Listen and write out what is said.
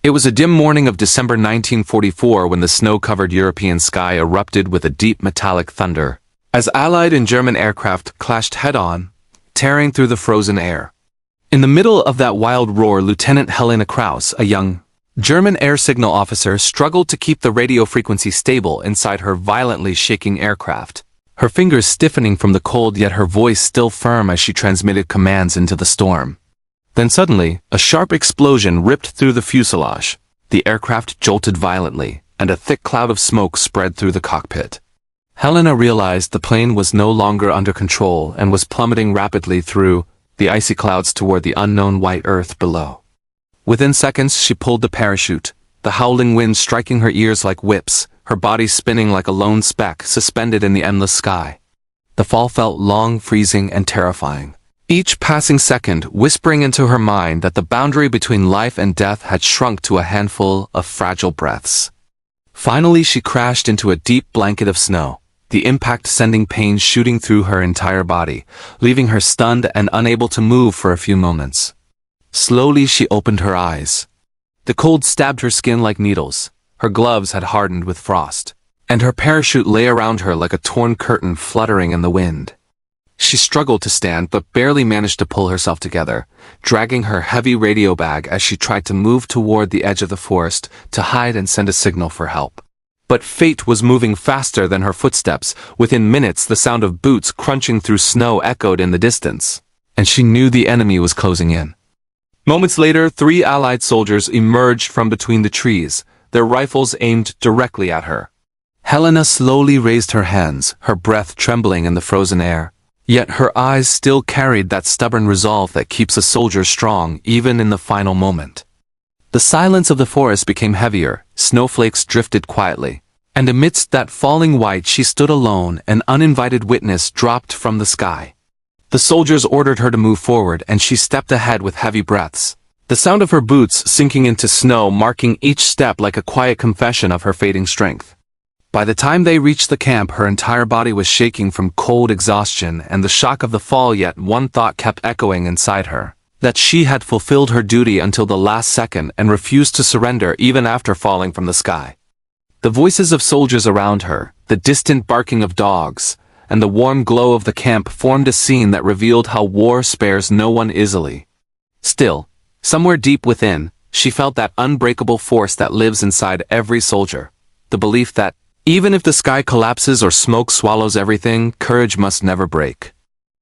It was a dim morning of December 1944 when the snow-covered European sky erupted with a deep metallic thunder, as Allied and German aircraft clashed head-on, tearing through the frozen air. In the middle of that wild roar, Lieutenant Helena Krauss, a young German air signal officer, struggled to keep the radio frequency stable inside her violently shaking aircraft, her fingers stiffening from the cold yet her voice still firm as she transmitted commands into the storm. Then suddenly, a sharp explosion ripped through the fuselage. The aircraft jolted violently, and a thick cloud of smoke spread through the cockpit. Helena realized the plane was no longer under control and was plummeting rapidly through the icy clouds toward the unknown white earth below. Within seconds, she pulled the parachute, the howling wind striking her ears like whips, her body spinning like a lone speck suspended in the endless sky. The fall felt long, freezing, and terrifying. Each passing second whispering into her mind that the boundary between life and death had shrunk to a handful of fragile breaths. Finally, she crashed into a deep blanket of snow, the impact sending pain shooting through her entire body, leaving her stunned and unable to move for a few moments. Slowly, she opened her eyes. The cold stabbed her skin like needles, her gloves had hardened with frost, and her parachute lay around her like a torn curtain fluttering in the wind. She struggled to stand but barely managed to pull herself together, dragging her heavy radio bag as she tried to move toward the edge of the forest to hide and send a signal for help. But fate was moving faster than her footsteps. Within minutes, the sound of boots crunching through snow echoed in the distance, and she knew the enemy was closing in. Moments later, 3 Allied soldiers emerged from between the trees, their rifles aimed directly at her. Helena slowly raised her hands, her breath trembling in the frozen air. Yet her eyes still carried that stubborn resolve that keeps a soldier strong even in the final moment. The silence of the forest became heavier, snowflakes drifted quietly, and amidst that falling white she stood alone, an uninvited witness dropped from the sky. The soldiers ordered her to move forward and she stepped ahead with heavy breaths, the sound of her boots sinking into snow marking each step like a quiet confession of her fading strength. By the time they reached the camp, her entire body was shaking from cold exhaustion and the shock of the fall, yet one thought kept echoing inside her, that she had fulfilled her duty until the last second and refused to surrender even after falling from the sky. The voices of soldiers around her, the distant barking of dogs, and the warm glow of the camp formed a scene that revealed how war spares no one easily. Still, somewhere deep within, she felt that unbreakable force that lives inside every soldier, the belief that even if the sky collapses or smoke swallows everything, courage must never break.